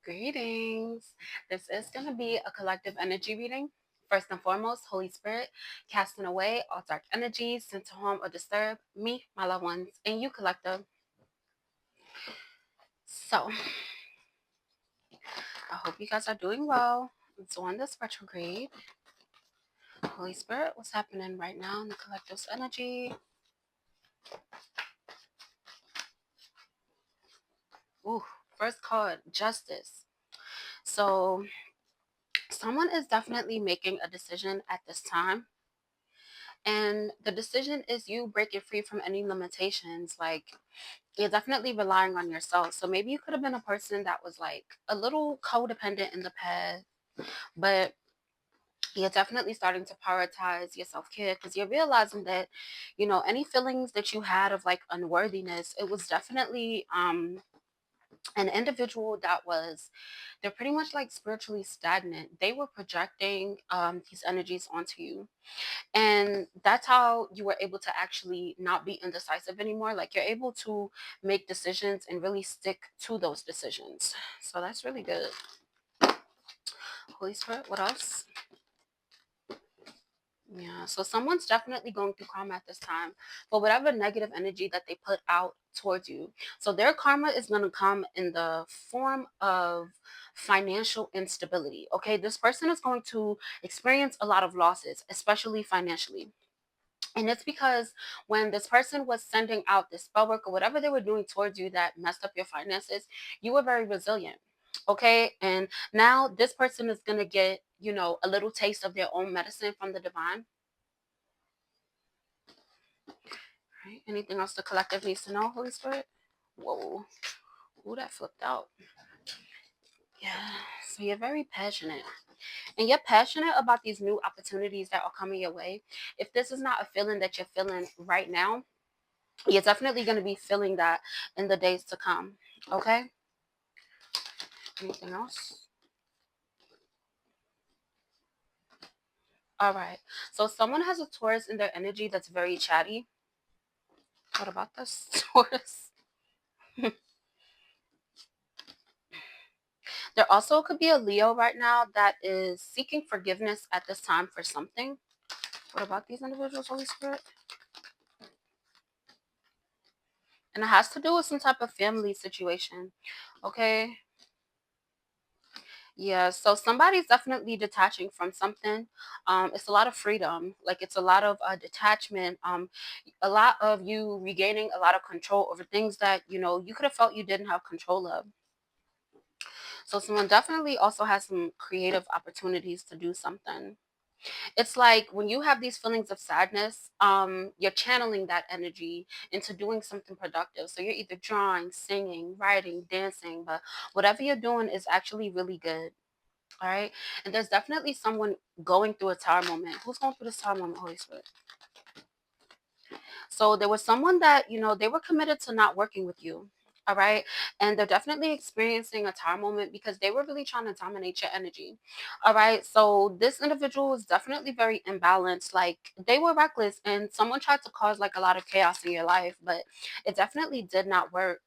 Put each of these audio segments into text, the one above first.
Greetings. This is going to be a collective energy reading. First and foremost, Holy Spirit, casting away all dark energies sent to harm or disturb me, my loved ones, and you, collective. So, I hope you guys are doing well. It's on this retrograde. Holy Spirit, what's happening right now in the collective's energy? Ooh, first card, Justice. So, someone is definitely making a decision at this time. And the decision is you breaking free from any limitations. Like, you're definitely relying on yourself. So maybe you could have been a person that was like a little codependent in the past, but you're definitely starting to prioritize your self-care because you're realizing that, any feelings that you had of like unworthiness, it was definitely an individual that was, they're pretty much like spiritually stagnant. They were projecting these energies onto you, and that's how you were able to actually not be indecisive anymore. Like, you're able to make decisions and really stick to those decisions. So that's really good. Holy Spirit, what else? Yeah, so someone's definitely going through karma at this time for whatever negative energy that they put out towards you. So their karma is going to come in the form of financial instability. Okay, this person is going to experience a lot of losses, especially financially. And it's because when this person was sending out this spell work or whatever they were doing towards you that messed up your finances, you were very resilient. Okay. And now this person is going to get, a little taste of their own medicine from the divine. Right. Anything else the collective needs to know, Holy Spirit? Whoa. Ooh, that flipped out. Yeah. So you're very passionate. And you're passionate about these new opportunities that are coming your way. If this is not a feeling that you're feeling right now, you're definitely going to be feeling that in the days to come. Okay. Anything else? All right. So someone has a Taurus in their energy that's very chatty. What about this Taurus? There also could be a Leo right now that is seeking forgiveness at this time for something. What about these individuals, Holy Spirit? And it has to do with some type of family situation. Okay. Yeah, so somebody's definitely detaching from something. It's a lot of freedom, like it's a lot of detachment. A lot of you regaining a lot of control over things that you could have felt you didn't have control of. So someone definitely also has some creative opportunities to do something. It's like when you have these feelings of sadness, you're channeling that energy into doing something productive. So you're either drawing, singing, writing, dancing, but whatever you're doing is actually really good. All right. And there's definitely someone going through a tower moment. Who's going through this tower moment, Holy Spirit? So there was someone that, they were committed to not working with you. All right. And they're definitely experiencing a tower moment because they were really trying to dominate your energy. All right. So this individual was definitely very imbalanced. Like, they were reckless and someone tried to cause like a lot of chaos in your life, but it definitely did not work.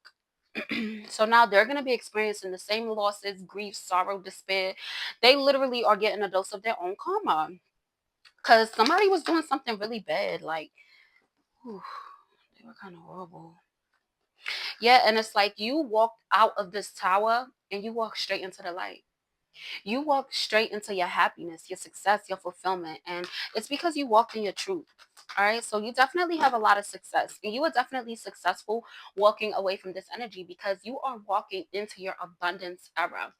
So now they're going to be experiencing the same losses, grief, sorrow, despair. They literally are getting a dose of their own karma because somebody was doing something really bad. Like, whew, they were kind of horrible. Yeah, and it's like you walked out of this tower and you walk straight into the light. You walk straight into your happiness, your success, your fulfillment. And it's because you walked in your truth. All right. So you definitely have a lot of success. And you are definitely successful walking away from this energy because you are walking into your abundance era.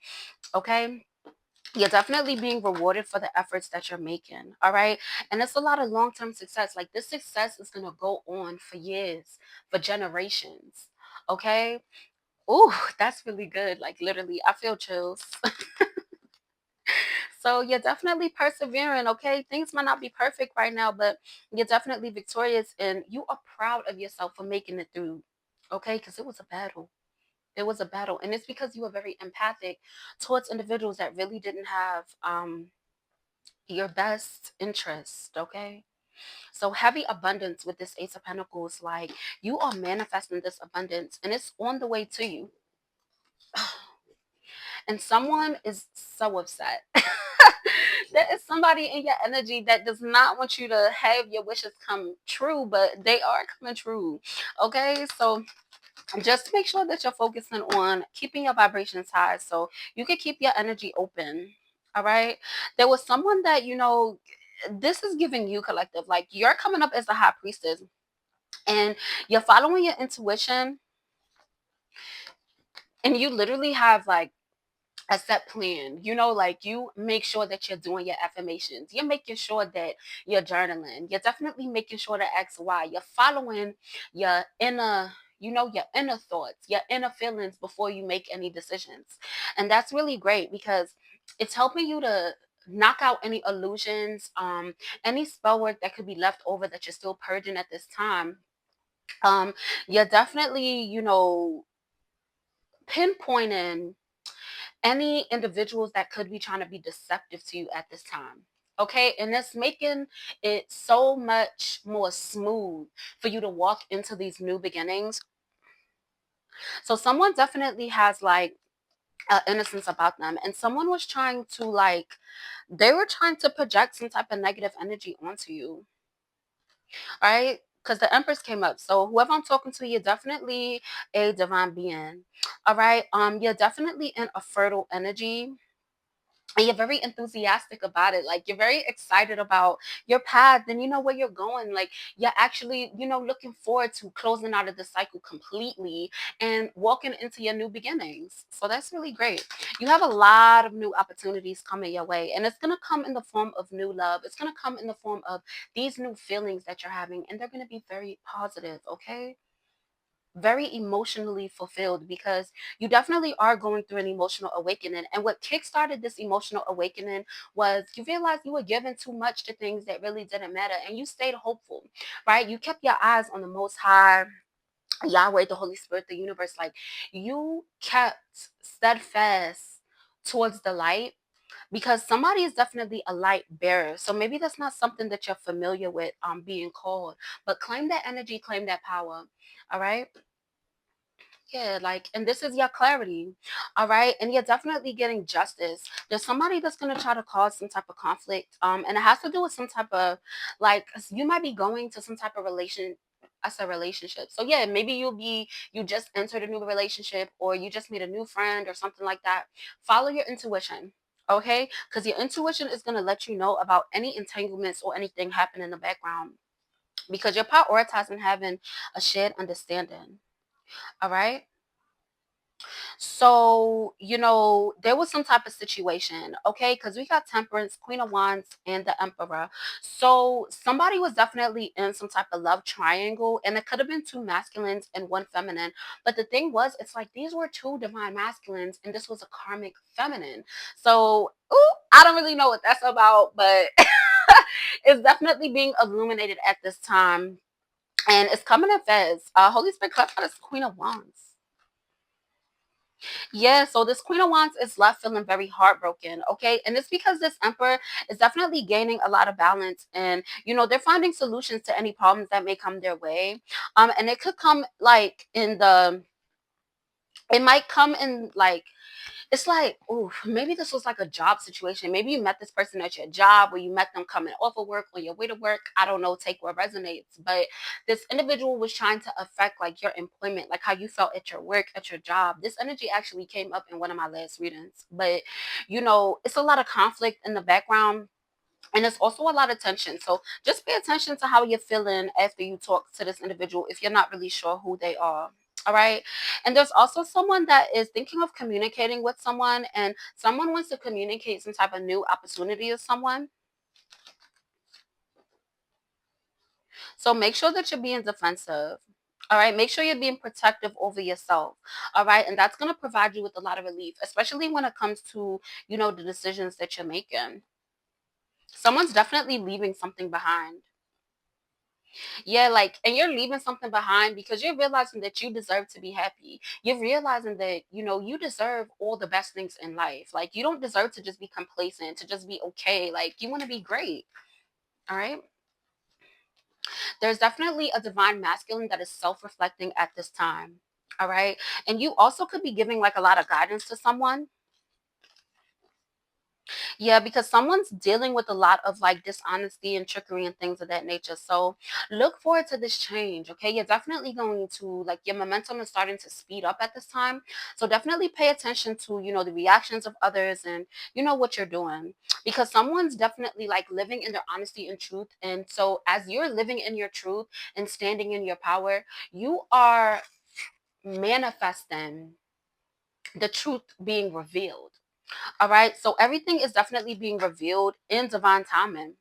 Okay. You're definitely being rewarded for the efforts that you're making. All right. And it's a lot of long term success. Like, this success is going to go on for years, for generations. Okay. Oh, that's really good. Like, literally, I feel chills. So you're definitely persevering, okay? Things might not be perfect right now, but you're definitely victorious and you are proud of yourself for making it through, okay? Because it was a battle. It was a battle. And it's because you were very empathic towards individuals that really didn't have your best interest, okay? So heavy abundance with this Ace of Pentacles, like, you are manifesting this abundance and it's on the way to you. and someone is so upset. There is somebody in your energy that does not want you to have your wishes come true, but they are coming true. Okay, so just make sure that you're focusing on keeping your vibrations high so you can keep your energy open. All right. There was someone that, this is giving you collective, like you're coming up as a high priestess and you're following your intuition, and you literally have like a set plan. Like you make sure that you're doing your affirmations. You're making sure that you're journaling. You're definitely making sure to ask why. You're following your inner, your inner thoughts, your inner feelings before you make any decisions. And that's really great because it's helping you to knock out any illusions, any spell work that could be left over that you're still purging at this time. You're definitely, pinpointing any individuals that could be trying to be deceptive to you at this time. Okay, and it's making it so much more smooth for you to walk into these new beginnings. So someone definitely has like innocence about them, and someone was trying to like, they were trying to project some type of negative energy onto you, right? Because the Empress came up. So whoever I'm talking to, you're definitely a divine being. All right. You're definitely in a fertile energy, and you're very enthusiastic about it. Like you're very excited about your path, and you know where you're going. Like you're actually, looking forward to closing out of the cycle completely and walking into your new beginnings. So that's really great. You have a lot of new opportunities coming your way, and it's going to come in the form of new love. It's going to come in the form of these new feelings that you're having, and they're going to be very positive. Okay, very emotionally fulfilled, because you definitely are going through an emotional awakening. And what kickstarted this emotional awakening was you realized you were giving too much to things that really didn't matter, and you stayed hopeful, right? You kept your eyes on the Most High, Yahweh, the Holy Spirit, the universe. Like you kept steadfast towards the light, because somebody is definitely a light bearer. So maybe that's not something that you're familiar with being called, but claim that energy, claim that power. All right. Yeah, like, and this is your clarity, all right? And you're definitely getting justice. There's somebody that's gonna try to cause some type of conflict, and it has to do with some type of, like, you might be going to some type of as a relationship. So yeah, maybe you just entered a new relationship, or you just made a new friend or something like that. Follow your intuition, okay? Because your intuition is gonna let you know about any entanglements or anything happening in the background, because you're prioritizing having a shared understanding. All right. So, there was some type of situation, okay? Because we got Temperance, Queen of Wands, and the Emperor. So, somebody was definitely in some type of love triangle, and it could have been two masculines and one feminine. But the thing was, it's like these were two divine masculines, and this was a karmic feminine. So, ooh, I don't really know what that's about, but it's definitely being illuminated at this time. And it's coming in Fez. Holy Spirit, clap for this Queen of Wands. Yeah, so this Queen of Wands is left feeling very heartbroken, okay? And it's because this Emperor is definitely gaining a lot of balance, and they're finding solutions to any problems that may come their way. And it could come like it might come in like, it's like, oh, maybe this was like a job situation. Maybe you met this person at your job, or you met them coming off of work, on your way to work. I don't know, take what resonates. But this individual was trying to affect like your employment, like how you felt at your work, at your job. This energy actually came up in one of my last readings. But it's a lot of conflict in the background, and there's also a lot of tension. So just pay attention to how you're feeling after you talk to this individual if you're not really sure who they are. All right. And there's also someone that is thinking of communicating with someone, and someone wants to communicate some type of new opportunity to someone. So make sure that you're being defensive. All right. Make sure you're being protective over yourself. All right. And that's going to provide you with a lot of relief, especially when it comes to, the decisions that you're making. Someone's definitely leaving something behind. Yeah, like, and you're leaving something behind because you're realizing that you deserve to be happy. You're realizing that, you deserve all the best things in life. Like, you don't deserve to just be complacent, to just be okay. Like, you want to be great. All right. There's definitely a divine masculine that is self reflecting at this time. All right. And you also could be giving like a lot of guidance to someone. Yeah, because someone's dealing with a lot of like dishonesty and trickery and things of that nature. So look forward to this change. Okay. You're definitely going to like your momentum is starting to speed up at this time. So definitely pay attention to, the reactions of others and what you're doing. Because someone's definitely like living in their honesty and truth. And so as you're living in your truth and standing in your power, you are manifesting the truth being revealed. All right. So everything is definitely being revealed in divine timing.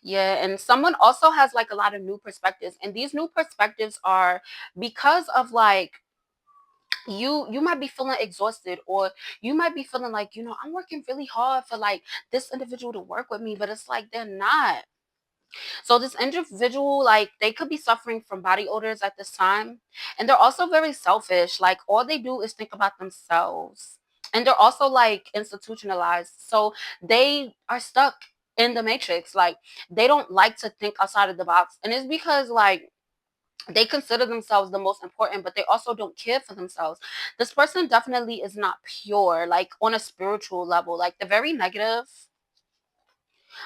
Yeah. And someone also has like a lot of new perspectives. And these new perspectives are because of like you might be feeling exhausted, or you might be feeling like, I'm working really hard for like this individual to work with me, but it's like they're not. So this individual, like they could be suffering from body odors at this time. And they're also very selfish. Like all they do is think about themselves. And they're also like institutionalized. So they are stuck in the matrix. Like they don't like to think outside of the box. And it's because like they consider themselves the most important, but they also don't care for themselves. This person definitely is not pure, like on a spiritual level. Like the very negative.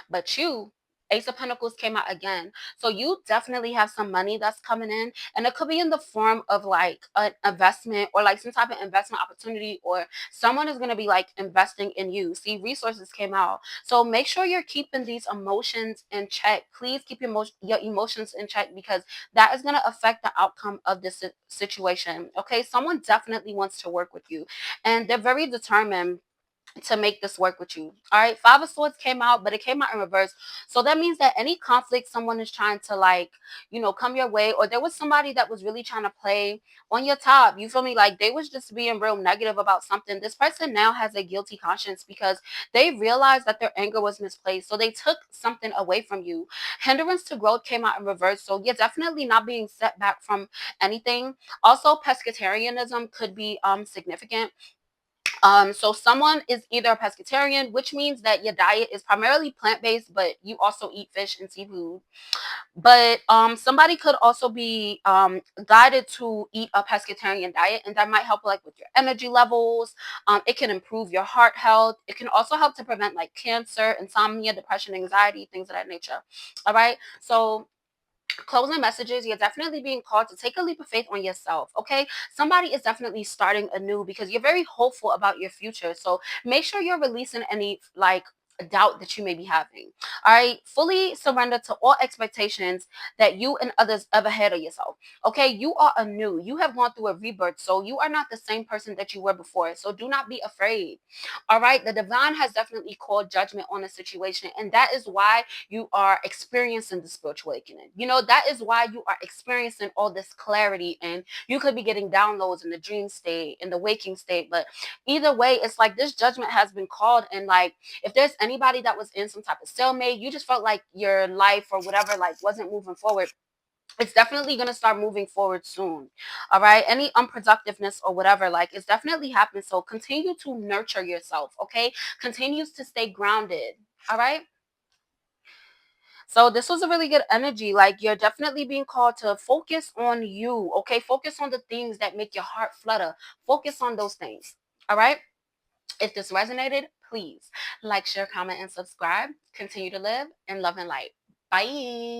But you, Ace of Pentacles came out again. So you definitely have some money that's coming in. And it could be in the form of like an investment or like some type of investment opportunity, or someone is going to be like investing in you. See, resources came out. So make sure you're keeping these emotions in check. Please keep your emotions in check, because that is going to affect the outcome of this situation. Okay. Someone definitely wants to work with you, and they're very determined to make this work with you. All right. Five of Swords came out, but it came out in reverse. So that means that any conflict someone is trying to like, come your way, or there was somebody that was really trying to play on your top. You feel me? Like they was just being real negative about something. This person now has a guilty conscience because they realized that their anger was misplaced. So they took something away from you. Hindrance to growth came out in reverse. So you're definitely not being set back from anything. Also, pescatarianism could be significant. So someone is either a pescatarian, which means that your diet is primarily plant-based, but you also eat fish and seafood. But somebody could also be guided to eat a pescatarian diet, and that might help like with your energy levels. It can improve your heart health. It can also help to prevent like cancer, insomnia, depression, anxiety, things of that nature. All right. So closing messages, you're definitely being called to take a leap of faith on yourself. Okay, somebody is definitely starting anew because you're very hopeful about your future. So make sure you're releasing any like doubt that you may be having. All right, fully surrender to all expectations that you and others ever had of yourself. Okay, you are anew. You have gone through a rebirth, so you are not the same person that you were before. So do not be afraid. All right, the divine has definitely called judgment on a situation, and that is why you are experiencing the spiritual awakening. That is why you are experiencing all this clarity, and you could be getting downloads in the dream state, in the waking state. But either way, it's like this judgment has been called. And like, if there's anybody that was in some type of stalemate, you just felt like your life or whatever, like wasn't moving forward, it's definitely going to start moving forward soon. All right. Any unproductiveness or whatever, like it's definitely happening. So continue to nurture yourself. Okay. Continues to stay grounded. All right. So this was a really good energy. Like you're definitely being called to focus on you. Okay. Focus on the things that make your heart flutter. Focus on those things. All right. If this resonated, please like, share, comment, and subscribe. Continue to live in love and light. Bye.